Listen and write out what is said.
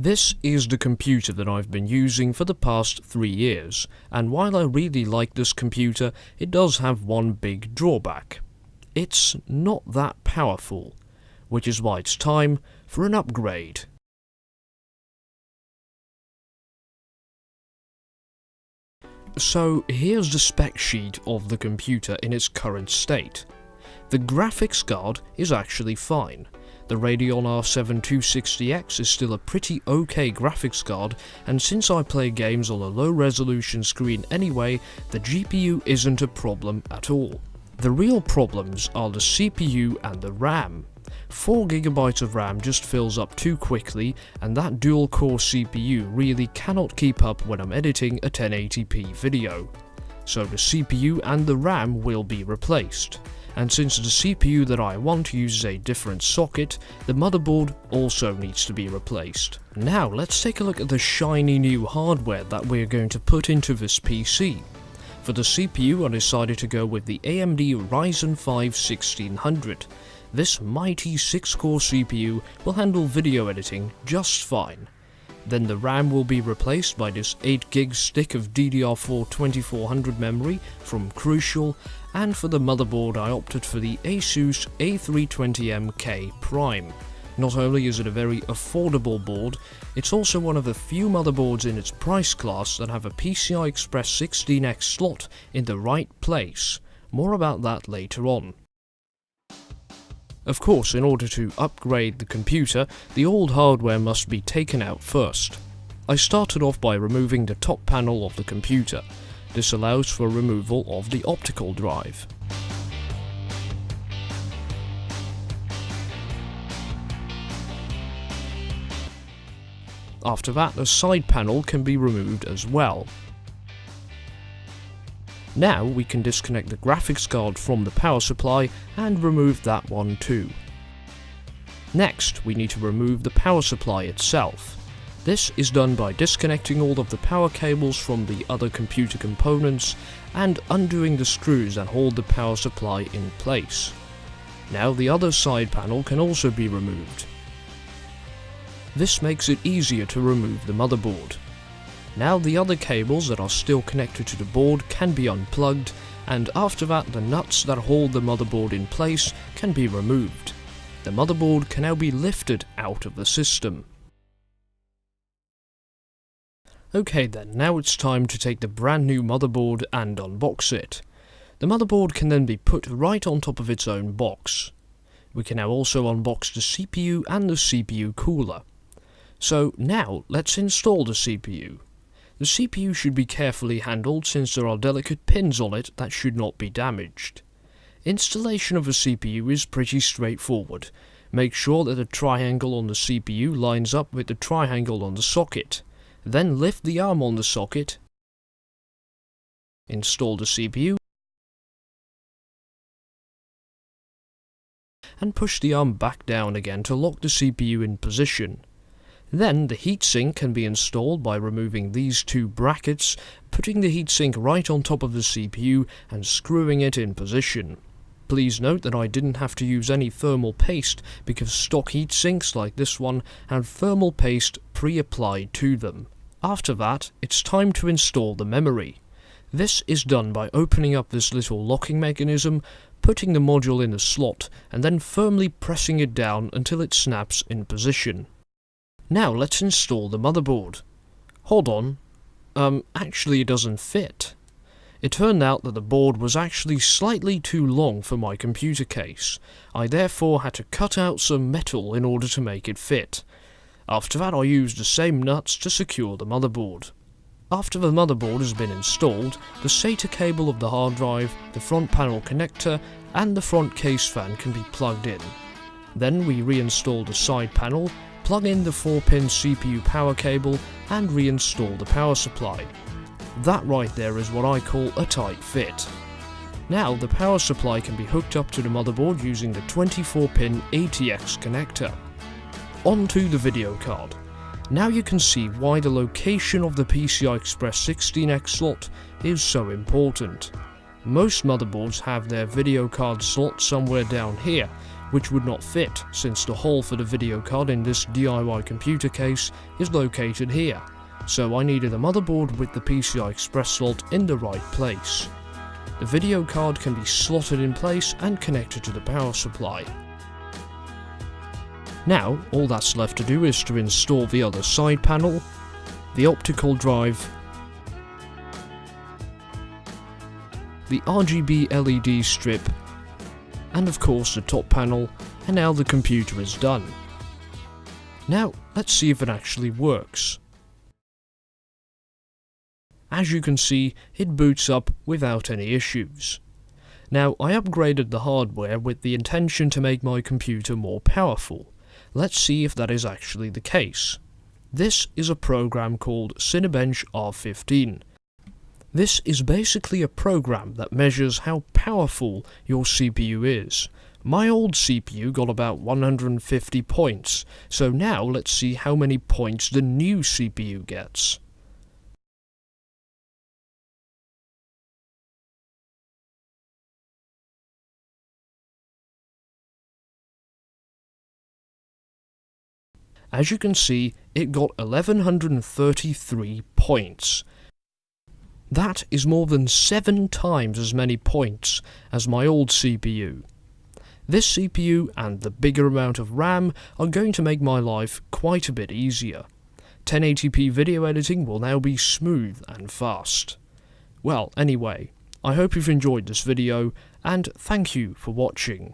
This is the computer that I've been using for the past 3 years, and while I really like this computer, it does have one big drawback. It's not that powerful, which is why it's time for an upgrade. So here's the spec sheet of the computer in its current state. The graphics card is actually fine. The Radeon R7 260X is still a pretty okay graphics card, and since I play games on a low resolution screen anyway, the GPU isn't a problem at all. The real problems are the CPU and the RAM. 4GB of RAM just fills up too quickly, and that dual-core CPU really cannot keep up when I'm editing a 1080p video. So the CPU and the RAM will be replaced. And since the CPU that I want uses a different socket, the motherboard also needs to be replaced. Now let's take a look at the shiny new hardware that we're going to put into this PC. For the CPU, I decided to go with the AMD Ryzen 5 1600. This mighty 6-core CPU will handle video editing just fine. Then the RAM will be replaced by this 8GB stick of DDR4 2400 memory from Crucial, and for the motherboard I opted for the ASUS A320MK Prime. Not only is it a very affordable board, it's also one of the few motherboards in its price class that have a PCI Express 16X slot in the right place. More about that later on. Of course, in order to upgrade the computer, the old hardware must be taken out first. I started off by removing the top panel of the computer. This allows for removal of the optical drive. After that, the side panel can be removed as well. Now we can disconnect the graphics card from the power supply and remove that one too. Next, we need to remove the power supply itself. This is done by disconnecting all of the power cables from the other computer components and undoing the screws that hold the power supply in place. Now the other side panel can also be removed. This makes it easier to remove the motherboard. Now the other cables that are still connected to the board can be unplugged, and after that the nuts that hold the motherboard in place can be removed. The motherboard can now be lifted out of the system. Okay then, now it's time to take the brand new motherboard and unbox it. The motherboard can then be put right on top of its own box. We can now also unbox the CPU and the CPU cooler. So now let's install the CPU. The CPU should be carefully handled since there are delicate pins on it that should not be damaged. Installation of a CPU is pretty straightforward. Make sure that the triangle on the CPU lines up with the triangle on the socket. Then lift the arm on the socket, install the CPU, and push the arm back down again to lock the CPU in position. Then the heatsink can be installed by removing these two brackets, putting the heatsink right on top of the CPU and screwing it in position. Please note that I didn't have to use any thermal paste because stock heatsinks like this one have thermal paste pre-applied to them. After that, it's time to install the memory. This is done by opening up this little locking mechanism, putting the module in the slot, and then firmly pressing it down until it snaps in position. Now let's install the motherboard. Hold on. Actually it doesn't fit. It turned out that the board was actually slightly too long for my computer case. I therefore had to cut out some metal in order to make it fit. After that I used the same nuts to secure the motherboard. After the motherboard has been installed, the SATA cable of the hard drive, the front panel connector, and the front case fan can be plugged in. Then we reinstall the side panel, plug in the 4-pin CPU power cable, and reinstall the power supply. That right there is what I call a tight fit. Now the power supply can be hooked up to the motherboard using the 24-pin ATX connector. Onto the video card. Now you can see why the location of the PCI Express 16X slot is so important. Most motherboards have their video card slot somewhere down here, which would not fit since the hole for the video card in this DIY computer case is located here, so I needed a motherboard with the PCI Express slot in the right place. The video card can be slotted in place and connected to the power supply. Now, all that's left to do is to install the other side panel, the optical drive, the RGB LED strip, and of course the top panel, and now the computer is done. Now, let's see if it actually works. As you can see, it boots up without any issues. Now, I upgraded the hardware with the intention to make my computer more powerful. Let's see if that is actually the case. This is a program called Cinebench R15. This is basically a program that measures how powerful your CPU is. My old CPU got about 150 points, so now let's see how many points the new CPU gets. As you can see, it got 1133 points. That is more than 7 times as many points as my old CPU. This CPU and the bigger amount of RAM are going to make my life quite a bit easier. 1080p video editing will now be smooth and fast. Well, anyway, I hope you've enjoyed this video, and thank you for watching.